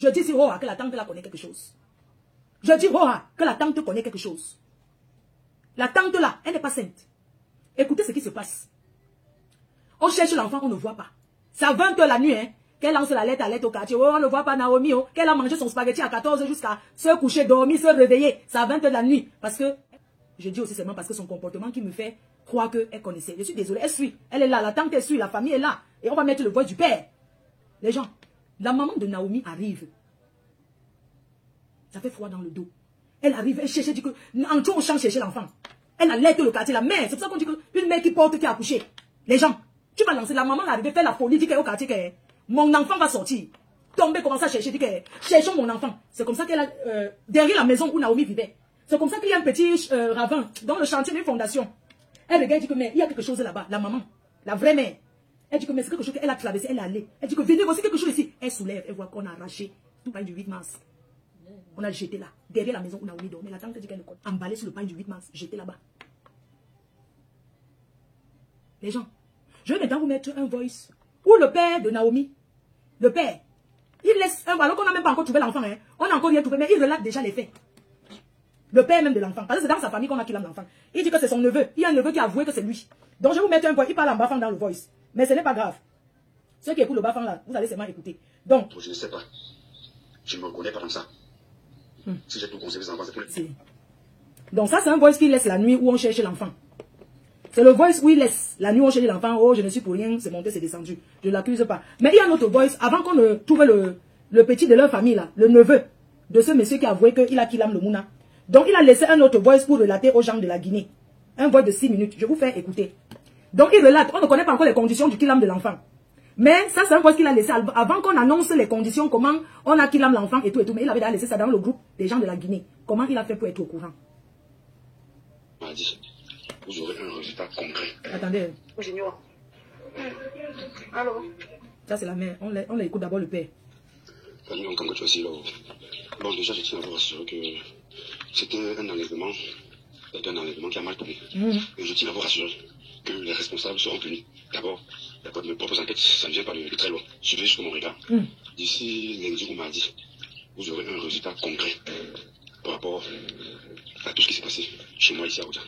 Je dis ici, Roha, que la tante là connaît quelque chose. Je dis, Roha, que la tante connaît quelque chose. La tante là, elle n'est pas sainte. Écoutez ce qui se passe. On cherche l'enfant, on ne voit pas. C'est à 20 h la nuit, hein, qu'elle lance la lettre au quartier. Oh, on ne voit pas Naomi, oh, qu'elle a mangé son spaghetti à 14 h jusqu'à se coucher, dormir, se réveiller. C'est à 20 h la nuit. Parce que, je dis aussi seulement parce que son comportement qui me fait croire qu'elle connaissait. Je suis désolée, elle suit. Elle est là, la tante elle suit, la famille est là. Et on va mettre le voix du père. Les gens, la maman de Naomi arrive. Ça fait froid dans le dos. Elle arrive, elle cherche, elle dit que, entrons au champ chercher l'enfant. Elle alerte le quartier, la mère. C'est pour ça qu'on dit qu'une mère qui porte, qui a accouché. Les gens, tu vas lancer, la maman arrive, faire la folie, dit qu'elle est au quartier, que mon enfant va sortir. Tomber, commencer à chercher, dit que cherchons mon enfant. C'est comme ça qu'elle a, derrière la maison où Naomi vivait. C'est comme ça qu'il y a un petit ravin dans le chantier d'une fondation. Elle regarde, dit que, mais il y a quelque chose là-bas. La maman, la vraie mère. Elle dit que, mais c'est quelque chose qu'elle a traversé, elle est allée. Elle dit que, venez, voici quelque chose ici. Elle soulève, elle voit qu'on a arraché tout le pain du 8 mars. On a jeté là, derrière la maison où Naomi dormait. La tante dit qu'elle le connaît. Emballé sur le pain du 8 mars, jeté là-bas. Les gens, je vais maintenant vous mettre un voice où le père de Naomi, le père, il laisse un, alors qu'on n'a même pas encore trouvé l'enfant, hein. On n'a encore rien trouvé, mais il relate déjà les faits. Le père même de l'enfant, parce que c'est dans sa famille qu'on a killé l'enfant. Il dit que c'est son neveu. Il y a un neveu qui a avoué que c'est lui. Donc je vais vous mettre un voice. Il parle en bafang dans le voice. Mais ce n'est pas grave. Ceux qui écoutent le bafang là, vous allez seulement écouter. Donc, je ne sais pas. Je ne me reconnais pas dans ça. Si j'ai tout conservé, c'est pour les... Donc ça, c'est un voice qui laisse la nuit où on cherche l'enfant. C'est le voice où il laisse la nuit où on cherche l'enfant. Oh, je ne suis pour rien, c'est monté, c'est descendu. Je ne l'accuse pas. Mais il y a un autre voice, avant qu'on ne trouve le petit de leur famille là, le neveu de ce monsieur qui a avoué qu'il a killé le Mouna. Donc il a laissé un autre voice pour relater aux gens de la Guinée. Un voice de 6 minutes. Je vous fais écouter. Donc il relate, on ne connaît pas encore les conditions du killam de l'enfant. Mais ça, c'est un voice qu'il a laissé avant qu'on annonce les conditions, comment on a killam l'enfant et tout et tout. Mais il avait déjà laissé ça dans le groupe des gens de la Guinée. Comment il a fait pour être au courant? On m'a dit, vous aurez un résultat concret. Attendez. Junior. Allô? Ça, c'est la mère. On l'écoute d'abord le père. Comme que tu as ici, là. Bon, déjà, je tiens à vous rassurer que c'était un enlèvement qui a mal tourné. Et je tiens à vous rassurer que les responsables seront punis. D'abord, il n'y a pas de mes propres enquêtes, ça ne vient pas de très loin. Suivez jusqu'à mon regard. D'ici lundi ou mardi, vous aurez un résultat concret par rapport à tout ce qui s'est passé chez moi ici à Oudia.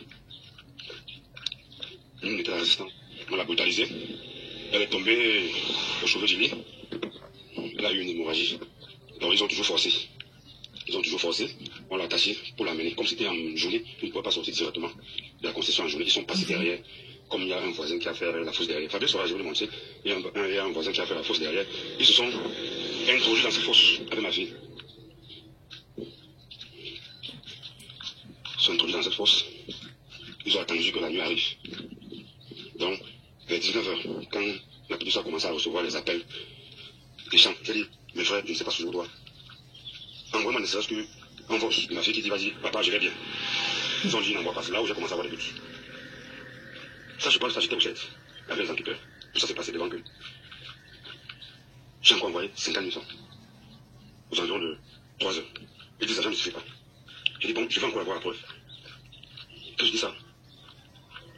Nous, on était résistants. On l'a brutalisée. Elle est tombée au chevet du lit. Elle a eu une hémorragie. Donc ils ont toujours forcé. On l'a attaché pour l'amener. Comme c'était en journée, ils ne pouvaient pas sortir directement de la concession en journée. Ils sont passés derrière. Comme il y a un voisin qui a fait la fosse derrière. Fabrice Sorager, je vous l'ai montré. Il y a un voisin qui a fait la fosse derrière. Ils se sont introduits dans cette fosse avec ma fille. Ils sont introduits dans cette fosse. Ils ont attendu que la nuit arrive. Donc, vers 19 h, quand la petite soeur a commencé à recevoir les appels des gens, elle dit, mes frères, je ne sais pas ce que je dois. Envoie-moi ne serait-ce qu'un voice de ma fille qui dit, vas-y, papa, je vais bien. Ils ont dit, n'envoie pas. C'est là où j'ai commencé à avoir des doutes. Ça, je parle, ça, j'étais au chef, avec les enquêteurs. Tout ça s'est passé devant eux. J'ai encore envoyé 50 000 francs aux environs de 3 h. Ils disent, agent ne suffit pas. J'ai dit, bon, je vais encore avoir la preuve. Quand je dis ça,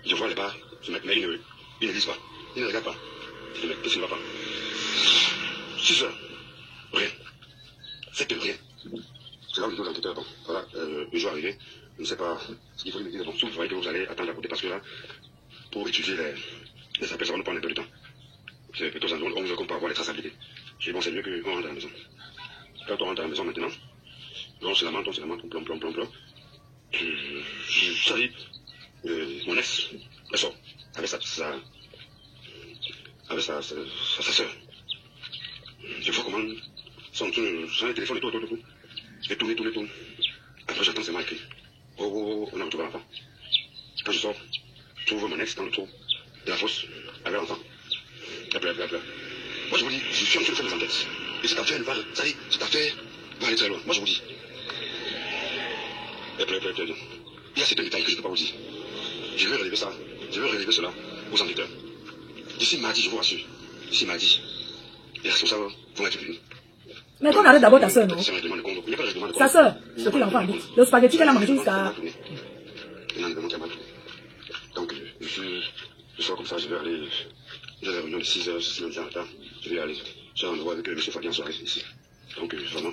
je vois les barres se mettre, mais ils ne lisent pas. Ils ne regardent pas. Je dis, mais qu'est-ce qui ne va pas? 6 h. Rien. 7 h, rien. C'est là où je dis aux enquêteurs, bon, voilà, le jour arrivé, je ne sais pas ce qu'il faut me dire. Donc, si vous voyez que vous allez attendre à côté, parce que là, pour étudier les appels, ça va nous prendre un peu de temps. C'est plutôt environ 11 h qu'on peut avoir les traçabilités. J'ai dit, bon, c'est mieux qu'on rentre à la maison. Quand on rentre à la maison maintenant, on se lamente, plomb. Ça dit, mon ex, elle sort, avec sa sœur. Je vois comment son téléphone et tout. Je tourne. Après, j'entends c'est marqué. Oh, on a retrouvé l'enfant. Quand je sors, je trouve mon ex dans le trou de la fosse avec l'enfant. Elle pleure. Moi, je vous dis, je suis en train de faire des enquêtes. Et cette affaire va aller très loin. Moi, je vous dis. Elle pleure. Il y a certains détails que je ne peux pas vous dire. Je vais relever cela aux enquêteurs. D'ici mardi, je vous rassure. D'ici mardi, les responsables vont être punis. Mais qu'on arrête d'abord ta soeur, non? Sa soeur, ce que l'enfant dit. Le spaghetti qu'elle a mangé jusqu'à... Donc, je sors comme ça, je vais aller... J'ai la réunion de 6 h, c'est lundi en retard. Je vais aller. J'ai un endroit avec M. Fabien Soares ici. Donc, vraiment,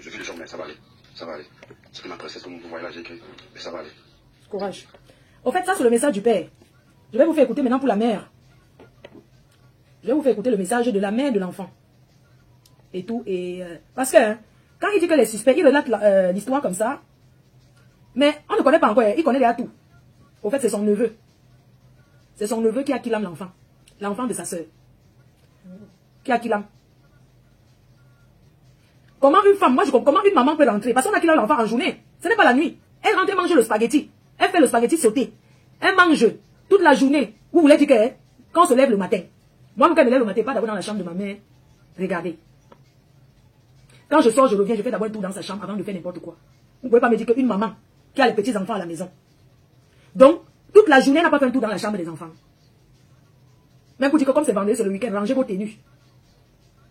je suis désormais, ça va aller. Ça va aller. Ce que ma princesse, comme vous voyez là, j'ai écrit, mais ça va aller. Courage. Au fait, ça c'est le message du père. Je vais vous faire écouter maintenant pour la mère. Je vais vous faire écouter le message de la mère de l'enfant. Et tout. Et parce que hein, quand il dit que les suspects, il relate l'histoire comme ça. Mais on ne connaît pas encore. Il connaît déjà tout. Au fait, c'est son neveu. C'est son neveu qui a killé l'enfant. L'enfant de sa sœur. Qui a killé. Comment une femme, moi je comprends, comment une maman peut rentrer? Parce qu'on a killé l'enfant en journée. Ce n'est pas la nuit. Elle rentre et mange le spaghetti. Elle fait le spaghetti sauté. Elle mange toute la journée. Vous voulez dire que quand on se lève le matin, moi quand je me lève le matin, pas d'abord dans la chambre de ma mère. Regardez. Quand je sors, je reviens, je fais d'abord un tour dans sa chambre avant de faire n'importe quoi. Vous ne pouvez pas me dire qu'une maman qui a les petits enfants à la maison. Donc, toute la journée, elle n'a pas fait un tour dans la chambre des enfants. Même pour dire que comme c'est vendredi, c'est le week-end, rangez vos tenues.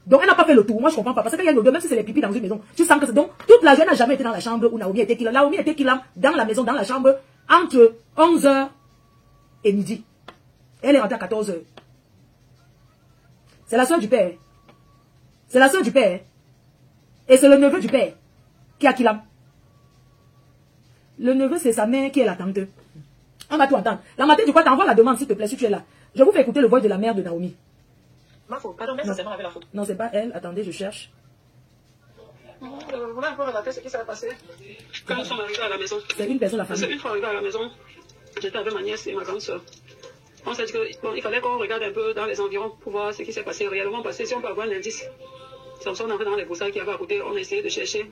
Donc, elle n'a pas fait le tour. Moi, je ne comprends pas. Parce qu'il y a une odeur, même si c'est les pipis dans une maison. Tu sens que c'est donc, toute la journée, elle n'a jamais été dans la chambre où Naomi était killée. Naomi était killée dans la maison, dans la chambre, entre 11h et midi. Elle est rentrée à 14h. C'est la soeur du père. C'est la soeur du père. Et c'est le neveu du père qui a killé. Le neveu, c'est sa mère qui est la tante. On va tout entendre. La matin, tu crois, t'envoies la demande, s'il te plaît, si tu es là. Je vous fais écouter le voix de la mère de Naomi. Ma faute, pardon, mais c'est moi avec la faute. Non, c'est pas elle. Attendez, je cherche. Vous voulez encore relater ce qui s'est passé quand nous sommes arrivés à la maison? C'est une personne de la Parce famille. qu'une fois arrivés à la maison, j'étais avec ma nièce et ma grande soeur. On s'est dit qu'il fallait qu'on regarde un peu dans les environs pour voir ce qui s'est passé réellement, parce que si on peut avoir un indice. C'est comme ça qu'on est entré dans les broussailles qui avaient à côté, on a essayé de chercher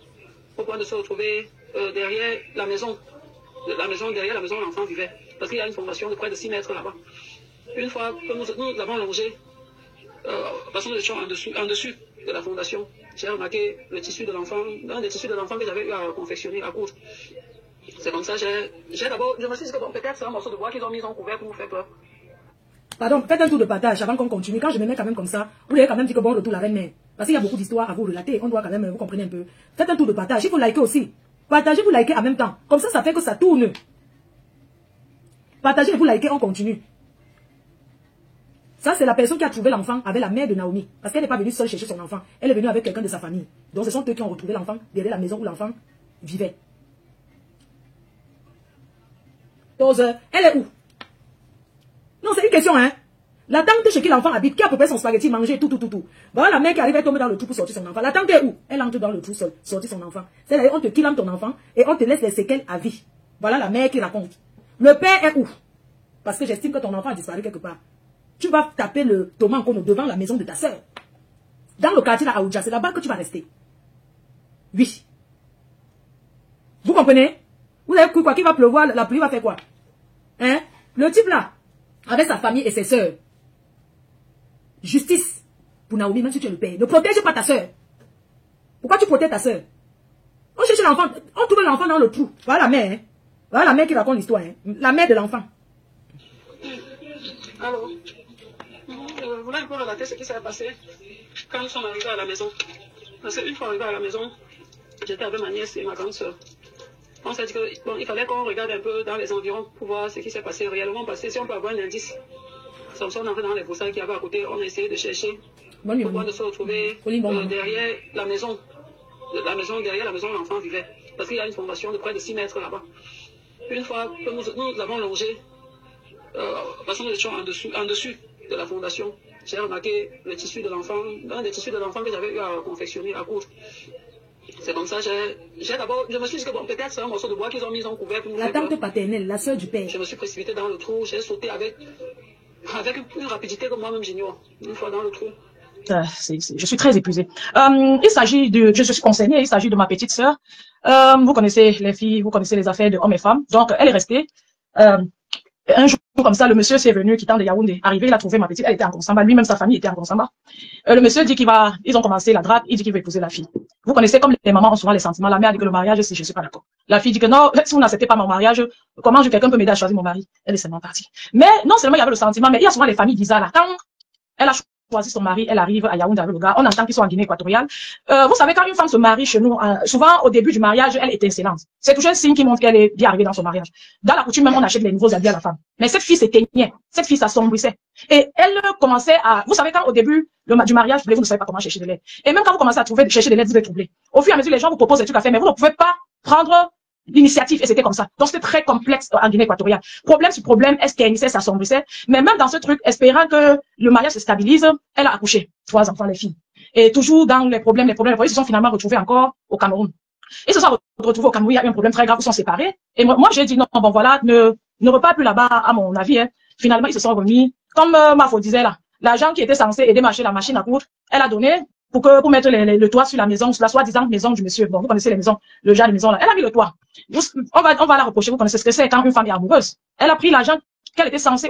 au point de se retrouver derrière la maison derrière la maison où l'enfant vivait. Parce qu'il y a une fondation de près de 6 mètres là-bas. Une fois que nous l'avons longé, parce que nous étions en dessus de la fondation, j'ai remarqué le tissu de l'enfant, un des tissus de l'enfant que j'avais eu à confectionner, à coudre. C'est comme ça, j'ai d'abord, je me suis dit que bon, peut-être c'est un morceau de bois qu'ils ont mis en couvert pour nous faire peur. Pardon, faites un tour de partage avant qu'on continue. Quand je me mets quand même comme ça, vous avez quand même dit que bon retour la reine-mère. Parce qu'il y a beaucoup d'histoires à vous relater. On doit quand même, vous comprenez un peu. Faites un tour de partage. Il faut liker aussi. Partagez, vous likez en même temps. Comme ça fait que ça tourne. Partagez et vous likez, on continue. Ça, c'est la personne qui a trouvé l'enfant avec la mère de Naomi. Parce qu'elle n'est pas venue seule chercher son enfant. Elle est venue avec quelqu'un de sa famille. Donc ce sont eux qui ont retrouvé l'enfant derrière la maison où l'enfant vivait. 12h. Elle est où? Non, c'est une question, hein. La tante chez qui l'enfant habite, qui a préparé son spaghetti, manger, tout. Voilà la mère qui arrive, elle tombe dans le trou pour sortir son enfant. La tante est où? Elle entre dans le trou, sortir son enfant. C'est-à-dire, on te killame ton enfant et on te laisse les séquelles à vie. Voilà la mère qui raconte. Le père est où? Parce que j'estime que ton enfant a disparu quelque part. Tu vas taper le Thomas Nkono devant la maison de ta soeur. Dans le quartier à Aoudja, c'est là-bas que tu vas rester. Oui. Vous comprenez? Vous avez cru quoi? Qu'il va pleuvoir, la pluie va faire quoi? Hein? Le type là, avec sa famille et ses soeurs. Justice pour Naomi, même si tu es le père. Ne protège pas ta soeur. Pourquoi tu protèges ta soeur? On cherche l'enfant, on trouve l'enfant dans le trou. Voilà la mère. Hein? Voilà la mère qui raconte l'histoire. Hein? La mère de l'enfant. Alors, vous voulez encore relater ce qui s'est passé quand nous sommes arrivés à la maison? Parce qu'une fois arrivés à la maison, j'étais avec ma nièce et ma grande soeur. On s'est dit qu'il fallait qu'on regarde un peu dans les environs pour voir ce qui s'est passé réellement, parce que si on peut avoir un indice. C'est comme ça qu'on est entré dans les broussailles qui avaient à côté, on a essayé de chercher au point de se retrouver derrière la maison derrière la maison où l'enfant vivait. Parce qu'il y a une fondation de près de 6 mètres là-bas. Une fois que nous l'avons longé, parce que nous étions en dessus de la fondation, j'ai remarqué le tissu de l'enfant, un des tissus de l'enfant que j'avais eu à confectionner, à coudre. C'est comme ça, j'ai d'abord, je me suis dit que bon, peut-être c'est un morceau de bois qu'ils ont mis en couvert pour nous faire peur. La tante paternelle, la soeur du père. Je me suis précipité dans le trou, j'ai sauté avec une rapidité que moi-même j'ignore. Une fois dans le trou. Je suis très épuisée. Il s'agit de, je suis concernée, il s'agit de ma petite sœur. Vous connaissez les filles, vous connaissez les affaires de hommes et femmes. Donc, elle est restée. Un jour comme ça, le monsieur s'est venu quittant de Yaoundé. Arrivé, il a trouvé ma petite, elle était en Konsamba. Lui-même, sa famille était en Konsamba. Le monsieur dit ils ont commencé la drague, il dit qu'il veut épouser la fille. Vous connaissez comme les mamans ont souvent les sentiments. La mère dit que le mariage, si je suis pas d'accord. La fille dit que non, si vous n'acceptez pas mon mariage, comment quelqu'un peut m'aider à choisir mon mari? Elle est seulement partie. Mais non seulement il y avait le sentiment, mais il y a souvent les familles bizarres là. Quand elle a choisi son mari, elle arrive à Yaoundé avec le gars. On entend qu'ils sont en Guinée équatoriale. Vous savez, quand une femme se marie chez nous, souvent au début du mariage, elle est excellente. C'est toujours un signe qui montre qu'elle est bien arrivée dans son mariage. Dans la coutume même, on achète les nouveaux habits à la femme. Mais cette fille s'éteignait. Cette fille s'assombrissait. Et elle commençait à... Vous savez, quand au début du mariage, vous ne savez pas comment chercher de l'aide. Et même quand vous commencez à chercher de l'aide, vous êtes troublé. Au fur et à mesure, les gens vous proposent des trucs à faire, mais vous ne pouvez pas prendre l'initiative, et c'était comme ça. Donc, c'était très complexe en Guinée équatoriale. Problème sur problème, elle s'éteignissait, s'assombrissait. Mais même dans ce truc, espérant que le mariage se stabilise, elle a accouché 3 enfants, les filles. Et toujours dans les problèmes, ils se sont finalement retrouvés encore au Cameroun. Ils se sont retrouvés au Cameroun, il y a eu un problème très grave, ils sont séparés. Et moi j'ai dit non, bon voilà, ne repars plus là-bas, à mon avis. Hein. Finalement, ils se sont remis. Comme Mafo disait là, l'agent qui était censé aider marcher la machine à coudre, elle a donné pour mettre le toit sur la maison, sur la soi-disant maison du monsieur. Bon, vous connaissez les maisons, le genre de maison là. Elle a mis le toit. On va la reprocher, vous connaissez ce que c'est quand une femme est amoureuse. Elle a pris l'argent qu'elle était censée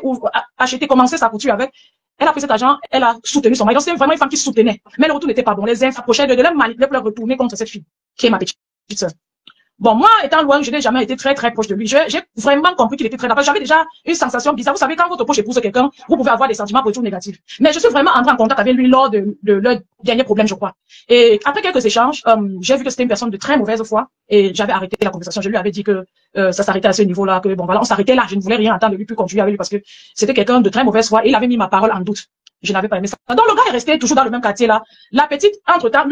acheter, commencer sa couture avec. Elle a pris cet argent, elle a soutenu son mari. Donc c'est vraiment une femme qui soutenait. Mais le retour n'était pas bon. Les uns s'approchaient de la manipuler pour la retourner contre cette fille, qui est ma petite sœur. Bon, moi, étant loin, je n'ai jamais été très proche de lui. J'ai vraiment compris qu'il était très d'accord. J'avais déjà une sensation bizarre. Vous savez, quand votre poche épouse quelqu'un, vous pouvez avoir des sentiments positifs ou négatifs. Mais je suis vraiment entrée en contact avec lui lors de leur dernier problème, je crois. Et après quelques échanges, j'ai vu que c'était une personne de très mauvaise foi et j'avais arrêté la conversation. Je lui avais dit que ça s'arrêtait à ce niveau-là, que bon voilà, on s'arrêtait là. Je ne voulais rien entendre de lui, plus continuer avec lui parce que c'était quelqu'un de très mauvaise foi et il avait mis ma parole en doute. Je n'avais pas aimé ça. Donc le gars est resté toujours dans le même quartier là. La petite, entre-temps,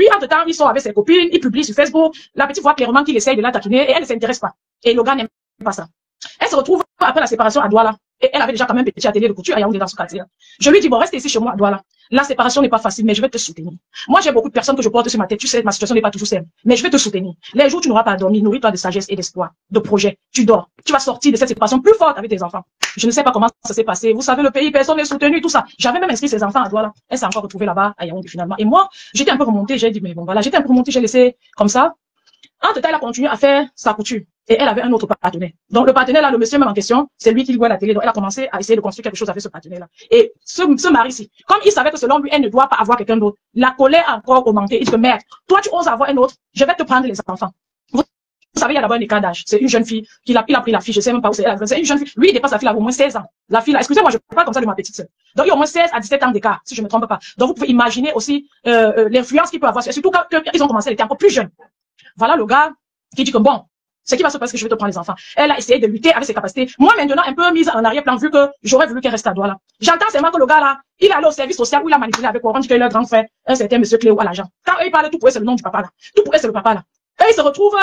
il sort avec ses copines, il publie sur Facebook. La petite voit clairement qu'il essaye de la taquiner et elle ne s'intéresse pas. Et le gars n'aime pas ça. Elle se retrouve après la séparation à Douala. Et elle avait déjà quand même un petit atelier de couture à Yaoundé dans ce quartier là. Je lui dis, bon, reste ici chez moi à Douala. La séparation n'est pas facile, mais je vais te soutenir. Moi, j'ai beaucoup de personnes que je porte sur ma tête. Tu sais, ma situation n'est pas toujours simple. Mais je vais te soutenir. Les jours où tu n'auras pas à dormir, nourris-toi de sagesse et d'espoir, de projet. Tu dors. Tu vas sortir de cette séparation plus forte avec tes enfants. Je ne sais pas comment ça s'est passé. Vous savez, le pays, personne n'est soutenu, tout ça. J'avais même inscrit ses enfants à Douala. Elle s'est encore retrouvée là-bas à Yaoundé finalement. Et moi, j'étais un peu remontée. J'ai dit, mais bon, voilà, j'étais un peu remontée. J'ai laissé comme ça. Entre-temps, elle a continué à faire sa couture. Et elle avait un autre partenaire. Donc, le partenaire là, le monsieur même en question, c'est lui qui voit la télé. Donc, elle a commencé à essayer de construire quelque chose avec ce partenaire-là. Et ce mari-ci, comme il savait que selon lui, elle ne doit pas avoir quelqu'un d'autre, la colère a encore augmenté. Il dit que merde, toi, tu oses avoir un autre, je vais te prendre les enfants. Vous savez, il y a d'abord un écart d'âge. C'est une jeune fille, il a pris la fille, je sais même pas où c'est. C'est une jeune fille. Lui, il dépasse la fille, elle a au moins 16 ans. La fille là, excusez-moi, je parle comme ça de ma petite sœur. Donc, il y a au moins 16 à 17 ans d'écart, si je me trompe pas. Donc, vous pouvez imaginer aussi, l'influence qu'il peut avoir, surtout quand ils ont commencé, elle était encore plus jeune. Voilà le gars qui dit que bon, ce qui va se passer, que je vais te prendre les enfants. Elle a essayé de lutter avec ses capacités. Moi, maintenant, un peu mise en arrière-plan, vu que j'aurais voulu qu'elle reste à Douala. J'entends seulement que le gars là, il est allé au service social où il a manipulé avec Orange, que leur grand frère, un certain monsieur Cléo à l'agent. Quand eux, ils parlent, tout pour eux, c'est le nom du papa là. Tout pour eux, c'est le papa là. Eux, ils se retrouvent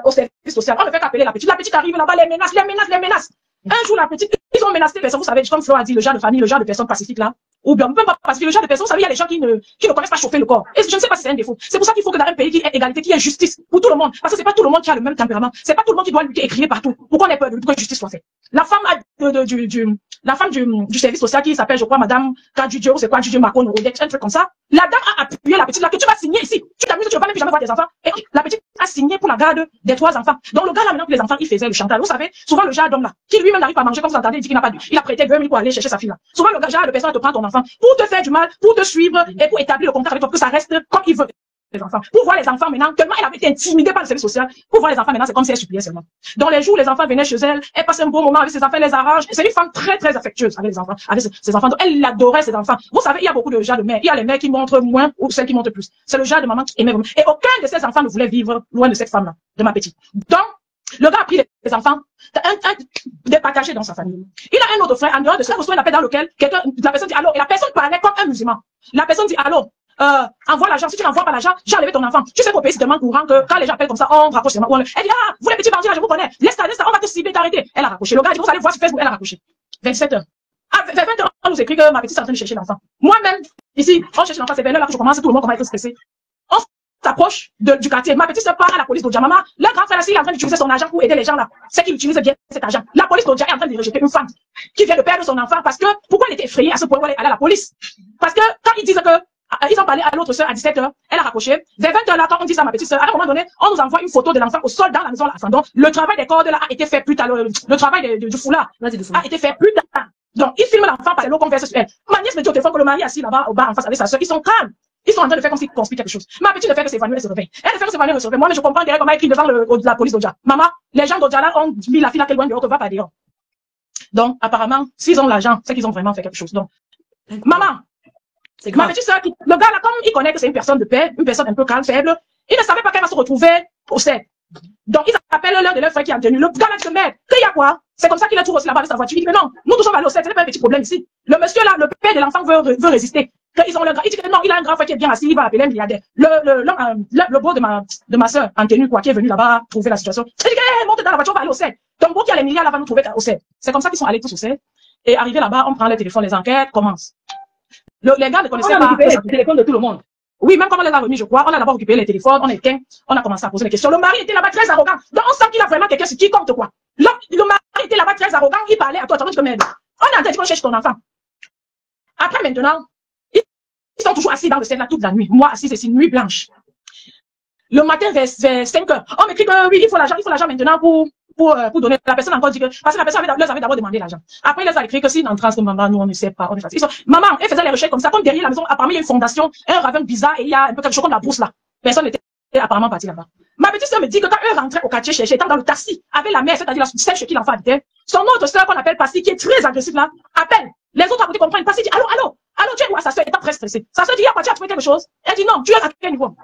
au service social. On ne fait qu'appeler la petite. La petite arrive là-bas, les menace. Un jour, la petite, ils ont menacé des personnes, vous savez, comme Flo a dit, le genre de famille, le genre de personnes pacifiques là. Ou bien, même pas pacifique, le genre de personnes, vous savez, il y a des gens qui ne connaissent pas chauffer le corps. Et je ne sais pas si c'est un défaut. C'est pour ça qu'il faut que dans un pays qui est égalité, qui est justice pour tout le monde. Parce que c'est pas tout le monde qui a le même tempérament. C'est pas tout le monde qui doit lutter et crier partout. Pourquoi on est peur pour que justice soit faite? La femme du service social qui s'appelle, je crois, madame Kadjudjo, c'est quoi, Kadjudjo Macon, un truc comme ça. La dame a appuyé la petite là, que tu vas signer ici. Tu t'amuses, tu vas pas même jamais voir tes enfants. Et la petite a signé pour la garde des 3 enfants. Donc le gars là, maintenant que les enfants, il faisait le chantage. Vous savez, souvent le genre d'homme là, qui lui-même n'arrive pas à manger, comme vous entendez, il dit qu'il n'a pas dû. Il a prêté 20 000 pour aller chercher sa fille là. Souvent le genre de personne te prend ton enfant pour te faire du mal, pour te suivre et pour établir le contact avec toi, pour que ça reste comme il veut. Les enfants. Pour voir les enfants maintenant, tellement elle avait été intimidée par le service social, pour voir les enfants maintenant, c'est comme si elle suppliait seulement. Dans les jours où les enfants venaient chez elle, elle passait un bon moment avec ses enfants, elle les arrange. C'est une femme très affectueuse avec les enfants, avec ses enfants. Donc, elle adorait ses enfants. Vous savez, il y a beaucoup de genres de mères. Il y a les mères qui montrent moins ou celles qui montrent plus. C'est le genre de maman qui aimait vraiment. Et aucun de ses enfants ne voulait vivre loin de cette femme-là, de ma petite. Donc, le gars a pris les enfants, départagés dans sa famille. Il a un autre frère, en dehors de ça, reçoit un appel dans lequel la personne dit allô, et la personne parlait comme un musulman. La personne dit allô, envoie l'argent, si tu n'envoies pas l'argent, j'ai enlevé ton enfant. Tu sais qu'au pays, c'est tellement courant que quand les gens appellent comme ça, on raccroche seulement. Elle dit, ah, vous les petits bandits là, je vous connais. Laisse ça, on va te cibler, t'arrêter. Elle a raccroché. Le gars dit, vous allez voir sur Facebook, elle a raccroché. 27 heures. À 20 heures, on nous écrit que ma petite est en train de chercher l'enfant. Moi-même, ici, on cherche l'enfant, c'est 20 heures là que je commence, tout le monde commence à être stressé. On s'approche du quartier. Ma petite se part à la police d'Odja. Maman, le grand frère là, il est en train d'utiliser son argent pour aider les gens là. C'est qu'il utilise bien cet argent. La police d'Odja est en train de rejeter une femme qui vient de perdre son enfant parce que, pourquoi elle était effrayée à ce point où elle est allée à la police? Parce que, quand ils disent que, ils ont parlé à l'autre sœur à 17 heures, elle a raccroché. Vers 20 heures là, quand on dit ça à ma petite sœur, à un moment donné, on nous envoie une photo de l'enfant au sol dans la maison là. Donc, le travail des cordes là a été fait plus tard, le travail du foulard a été fait plus tard. Donc, ils filment l'enfant par les lots conversés sur elle. Ma nièce me dit au téléphone que le mari est assis là-bas, au bar en face avec sa sœur. Ils sont calmes. Ils sont en train de faire comme s'ils conspirent quelque chose. Ma petite ne fait que s'évanouir, elle se réveille. Elle ne fait que s'évanouir, elle se réveille. Moi, mais je comprends qu'elle comment écrit devant la police d'Odja. Maman, les gens d'Odja là ont mis la fille là, qu'elle loin dehors, que va pas dehors. Donc, apparemment, s'ils ont l'argent, c'est qu'ils ont vraiment fait quelque chose. Donc, maman, Ma petite soeur, le gars là, comme il connaît que c'est une personne de paix, une personne un peu calme, faible, il ne savait pas qu'elle va se retrouver au CED. Donc, ils appellent l'un de leurs frères qui a tenu. Le gars là se met, qu'il y a quoi? C'est comme ça qu'il a tout reçu là-bas de sa voiture. Il dit, mais non, nous sommes allés au CED, ce n'est pas un petit problème ici. Le monsieur là, le père de l'enfant veut résister. Ils ont il dit que non, il a un grand frère qui est bien assis, il va appeler un milliardaire. Le beau de ma soeur, en tenue, quoi, qui est venu là-bas trouver la situation. Il dit, hey, monte dans la voiture, on va aller au CED. Donc, beau qui a les milliards là, va nous trouver au CED. C'est comme ça qu'ils sont allés tous au CED. Et arrivé là-bas, on prend les téléphones, les enquêtes commencent. Les gars ne connaissaient pas les téléphones de tout le monde. Oui, même quand on les a remis, je crois, on a d'abord récupéré les téléphones, on a éteint, on a commencé à poser des questions. Le mari était là-bas très arrogant. Donc, on sent qu'il a vraiment quelqu'un sur qui compte, quoi. Le mari était là-bas très arrogant, il parlait à toi, tu merde. On a dit qu'on cherche ton enfant. Après, maintenant, ils sont toujours assis dans le CED là toute la nuit. Moi, assis, c'est une nuit blanche. Le matin, vers 5 heures, on m'écrit que oui, il faut l'argent maintenant pour donner. La personne encore dit que, parce que la personne leur avait d'abord demandé l'argent. Après, il les a écrit que si une entrance que maman, nous, on ne sait pas, on est facile. Maman, elle faisait les recherches comme ça, comme derrière la maison, apparemment, il y a une fondation, un ravin bizarre, et il y a un peu quelque chose comme la brousse là. Personne n'était apparemment parti là-bas. Ma petite soeur me dit que quand eux rentraient au quartier chercher, étant dans le taxi, avec la mère, c'est-à-dire celle chez qui l'enfant habitait, son autre soeur qu'on appelle Passy, qui est très agressive là, appelle. Les autres à côté comprennent. Passy dit, allô, tu es où? Sa soeur étant très stressée. Sa soeur dit, tu as trouvé quelque chose? Elle dit, non, tu es à quel niveau?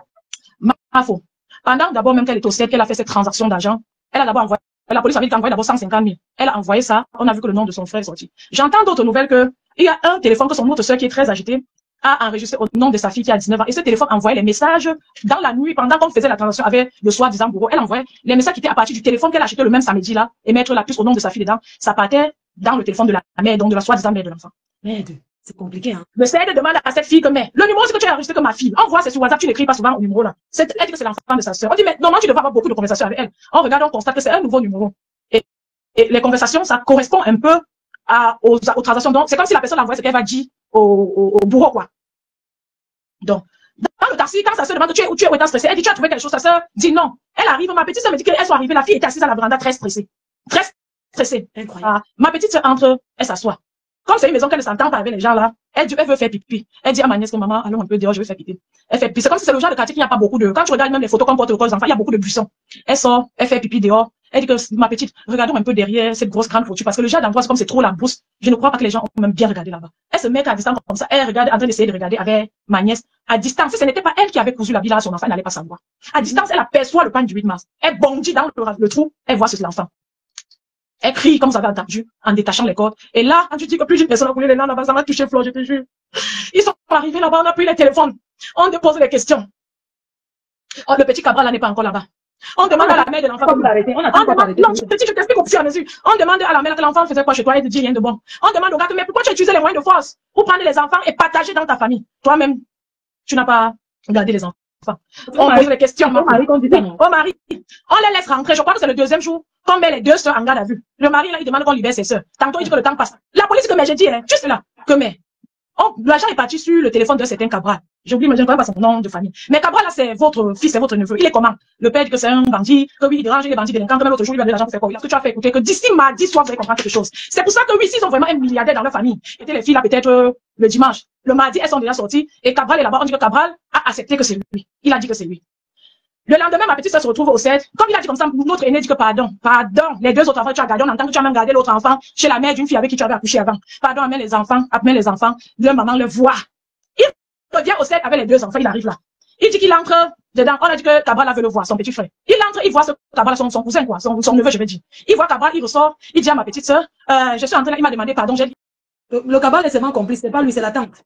Ma faux. Pendant d'abord, même qu'elle est au CED, qu'elle a fait cette transaction d'argent, elle a d'abord envoyé, la police avait envoyé d'abord 150 000. Elle a envoyé ça, on a vu que le nom de son frère est sorti. J'entends d'autres nouvelles que, il y a un téléphone que son autre soeur qui est très agitée a enregistré au nom de sa fille qui a 19 ans. Et ce téléphone envoyait les messages dans la nuit, pendant qu'on faisait la transaction avec le soi-disant bourreau. Elle envoyait les messages qui étaient à partir du téléphone qu'elle a acheté le même samedi là, et mettre la puce au nom de sa fille dedans. Ça partait dans le téléphone de la mère, donc de la soi-disant mère de l'enfant. Merde, c'est compliqué, hein. Le CED demande à cette fille que, mais, le numéro, c'est que tu as enregistré que ma fille. On voit, c'est sur WhatsApp, tu n'écris pas souvent au numéro là. Elle dit que c'est l'enfant de sa sœur. On dit, mais normalement, tu devrais avoir beaucoup de conversations avec elle. On regarde, on constate que c'est un nouveau numéro. Et les conversations, ça correspond un peu aux transactions. Donc, c'est comme si la personne envoie ce qu'elle va dire au bourreau, quoi. Donc, dans le taxi, quand sa sœur demande tu es étant stressée, elle dit, tu as trouvé quelque chose, sa sœur dit non. Elle arrive, ma petite sœur me dit qu'elles sont arrivées, la fille était assise à la véranda très stressée. Très stressée. Incroyable. Ma petite sœur entre, elle s'assoit. Comme c'est une maison qu'elle ne s'entend pas avec les gens là, elle veut faire pipi. Elle dit à ma nièce que maman, allons un peu dehors, je veux faire pipi. Elle fait pipi. C'est comme si c'est le genre de quartier qu'il n'y a pas beaucoup de. Quand tu regardes même les photos qu'on porte aux enfants, il y a beaucoup de buissons. Elle sort, elle fait pipi dehors. Elle dit que ma petite, regardons un peu derrière cette grosse grande voiture parce que le genre d'endroit, c'est comme c'est trop la brousse. Je ne crois pas que les gens ont même bien regardé là-bas. Elle se met à distance comme ça. Elle regarde, en train d'essayer de regarder avec ma nièce. À distance, si ce n'était pas elle qui avait cousu la bille à son enfant, elle n'allait pas savoir. À distance, elle aperçoit le pan du 8 mars. Elle bondit dans le trou. Elle voit l'enfant. Elle crie comme vous avez entendu, en détachant les cordes. Et là, quand tu dis que plus d'une personne a coulé les noms là-bas, ça m'a touché Flo, je te jure. Ils sont arrivés là-bas, on a pris les téléphones. On te pose les questions. Oh, le petit Cabral là n'est pas encore là-bas. On demande à la mère de l'enfant. Non, je t'explique au fur et à mesure. On demande à la mère que l'enfant faisait quoi chez toi et te dit rien de bon. On demande au gars, mais pourquoi tu as utilisé les moyens de force pour prendre les enfants et partager dans ta famille? Toi-même, tu n'as pas gardé les enfants. On pose les questions. Au mari, on les laisse rentrer. Je crois que c'est le deuxième jour qu'on met les deux soeurs en garde à vue. Le mari, là, il demande qu'on libère ses soeurs. Tantôt, il dit que le temps passe. La police, que mais j'ai dit, juste là, que mais. L'agent est parti sur le téléphone d'un certain Cabral. J'ai oublié, mais je ne connais pas son nom de famille. Mais Cabral, là, c'est votre fils, c'est votre neveu. Il est comment? Le père dit que c'est un bandit, que oui, il dérange les bandits délinquants, que même l'autre jour, il lui a donné l'argent pour faire quoi? Est-ce que tu as fait écouter que d'ici mardi soir, vous allez comprendre quelque chose? C'est pour ça que oui, s'ils ont vraiment un milliardaire dans leur famille, et les filles là, peut-être, le dimanche. Le mardi, elles sont déjà sorties, et Cabral est là-bas. On dit que Cabral a accepté que c'est lui. Il a dit que c'est lui. Le lendemain, ma petite soeur se retrouve au CED. Comme il a dit comme ça, notre aîné dit que pardon. Les deux autres enfants que tu as gardés, on entend que tu as même gardé l'autre enfant chez la mère d'une fille avec qui tu avais accouché avant. Pardon, amène les enfants, leur maman le voit. Il revient au CED avec les deux enfants, il arrive là. Il dit qu'il entre dedans, on a dit que Cabral veut le voir, son petit frère. Il entre, il voit ce Cabral, son cousin, quoi, son neveu, je vais dire. Il voit Cabral, il ressort, il dit à ma petite soeur, je suis entré là, il m'a demandé pardon, j'ai dit. Le Cabral est seulement complice, c'est pas lui, c'est la tante.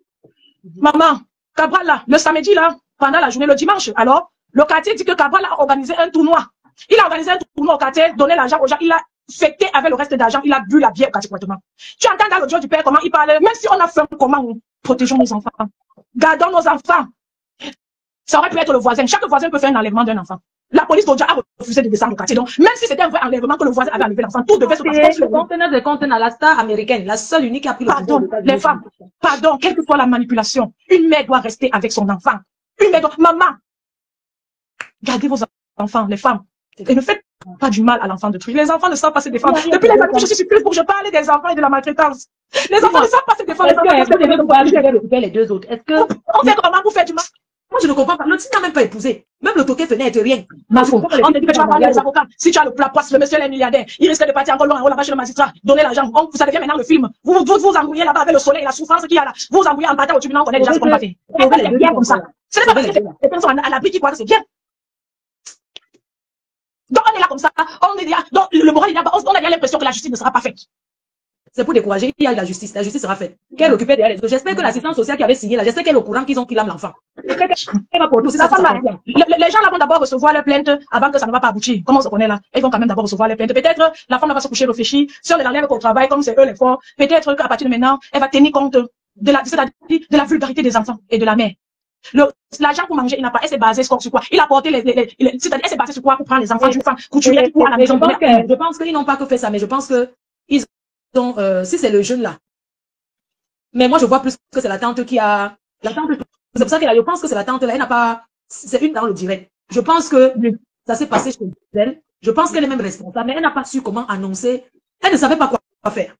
Maman, Cabral là, le samedi là, pendant la journée, le dimanche, alors, le quartier dit que Cabral a organisé un tournoi. Il a organisé un tournoi au quartier, donné l'argent aux gens, il a fêté avec le reste d'argent, il a bu la bière au quartier correctement. Tu entends dans l'audio du père comment il parle, même si on a faim, comment nous protégeons nos enfants. Gardons nos enfants. Ça aurait pu être le voisin. Chaque voisin peut faire un enlèvement d'un enfant. La police d'Odja a refusé de descendre au quartier. Donc, même si c'était un vrai enlèvement que le voisin avait enlevé l'enfant, tout devait se passer sur le conteneur, la star américaine, la seule unique qui a pris le pardon, les femmes, pardon, quelle que soit la manipulation, une mère doit rester avec son enfant. Une mère doit, maman, gardez vos enfants, les femmes. Et ne faites pas du mal à l'enfant de truc. Les enfants ne savent pas se défendre. Depuis les années que je suis surprise pour que je parle des enfants et de la maltraitance. Les enfants ne savent pas se défendre. Est-ce que les deux autres? Est-ce que on fait comment pour faire du mal? Moi, je ne comprends pas. Le type n'a même pas épousé. Même le toquet venait être rien. Ma faute. On te dit que tu vas parler des avocats. Si tu as la poisse, le monsieur est milliardaire. Il risque de partir encore loin, là-bas chez le magistrat, donner l'argent. Ça devient maintenant le film. Vous embrouillez là-bas avec le soleil, la souffrance qu'il y a là. Vous embrouillez en bataille au tribunal, on connaît déjà ce qu'on va faire. C'est bien comme ça. Ce n'est pas parce que les personnes sont à l'abri qui croient que c'est bien. Donc on est là comme ça. On est là. Donc le moral, on a l'impression que la justice ne sera pas faite. C'est pour décourager, il y a la justice sera faite. Qu'elle occupait derrière les autres. J'espère que l'assistance sociale qui avait signé là, j'espère qu'elle est au courant qu'ils ont pris l'enfant. Elle va pour nous, c'est ça. Les gens là vont d'abord recevoir leur plainte avant que ça ne va pas aboutir. Comment on se connaît là? Ils vont quand même d'abord recevoir leur plainte. Peut-être la femme va se coucher réfléchir. Si on l'enlève au travail, comme c'est eux les forts, peut-être qu'à partir de maintenant, elle va tenir compte de la vulgarité des enfants et de la mère. L'argent pour manger, il n'a pas, elle s'est basée sur quoi? Il a porté c'est-à-dire, elle s'est basée sur quoi pour prendre les enfants du fan, couturier pour à la maison. Je pense qu'ils n'ont pas que fait ça, mais je pense que ils ont, si c'est le jeune là. Mais moi, je vois plus que c'est la tante qui a, c'est pour ça je pense que c'est la tante là, elle n'a pas, c'est une dans le direct. Je pense que ça s'est passé chez elle. Je pense qu'elle est même responsable, mais elle n'a pas su comment annoncer. Elle ne savait pas quoi faire.